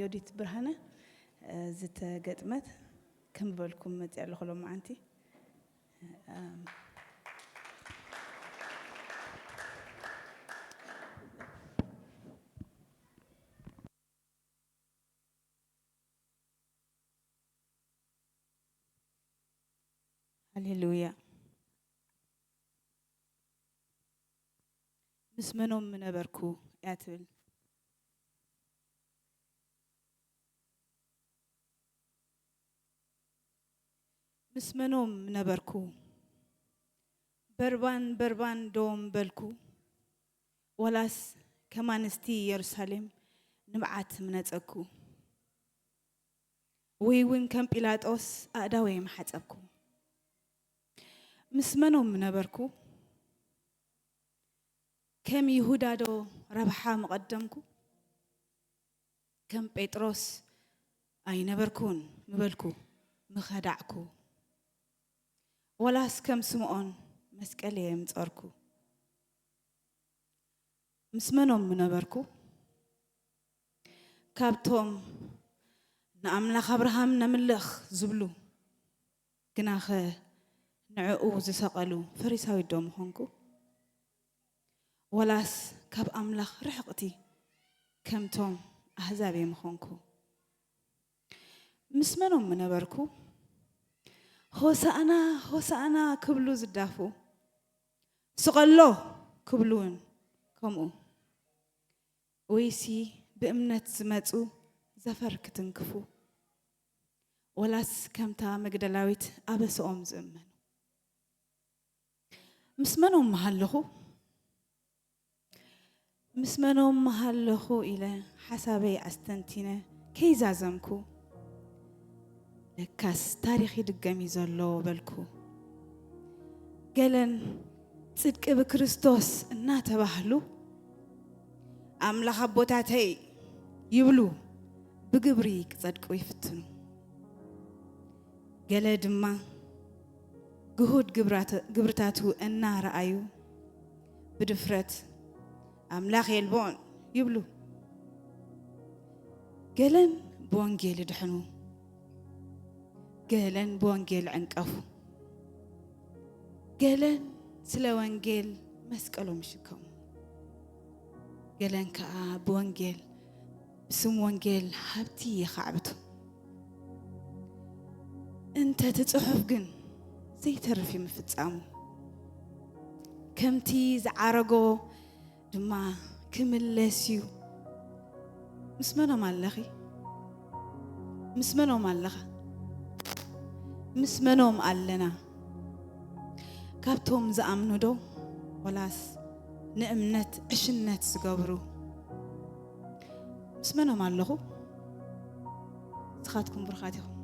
يوديت برهنة زت قدمت كم بالكم متعلق خلوا معانتي هللويا مسمنهم من أبركو يعتبل مسمنهم من أبركو بربان دوم بلكو ولاس كمان استي يرسالم نبعت من أتأكو وين كم بيلاطوس أداوي محتأكو مسمنهم من أبركو كم يهودا دو ربحا مقدمكو كم بيتروس أي نبركون مبلكو مخدعكو ولاس كم سمعون مسكالي متأركو مسمنهم من أبركو كابتوم نعمل أبراهام نملخ زبلو كناخ نعقو زسقلو فريساوي دوم هونكو ولاس كاب أملخ رحقتي كم توم أحزابي مخونكو مسمنهم من أبركو هوسانا كبلو زدافو سقلو كبلون كمو ويسي بأمنة زمتو زفر كتنكفو ولاس كمتا مقدلاويت أبس زمن مسمنهم مهلخو مسمنهم مهلخو إلى حسابي أستنتينة كيزا زمكو لكاس تاريخي دقامي زلو بالكو قالن صدق بكريستوس الناتا بحلو أملاخ بوتاتي يبلو بقبريك صدقوا يفتنو قال دما جهود قبرتاتو النار أيو بدفرت أملاخ يلبون يبلو قالن بوانجيل دحنو قالن بوانجيل عنقفو قالن سلا وانجيل مسكلو مشكم قالن كا بوانجيل بسم وانجيل حبتي خعبتو انت تتصحف جن زي ترفي مفتامو كمتي زعرقو دما كملسيو مسمنو مالخي مسمنو مالخ مسمنو مالنا كابتوم زامنو دو ولاس نأمنت عشنت سقبرو مسمنو مالخو سخاتكم برخاتكم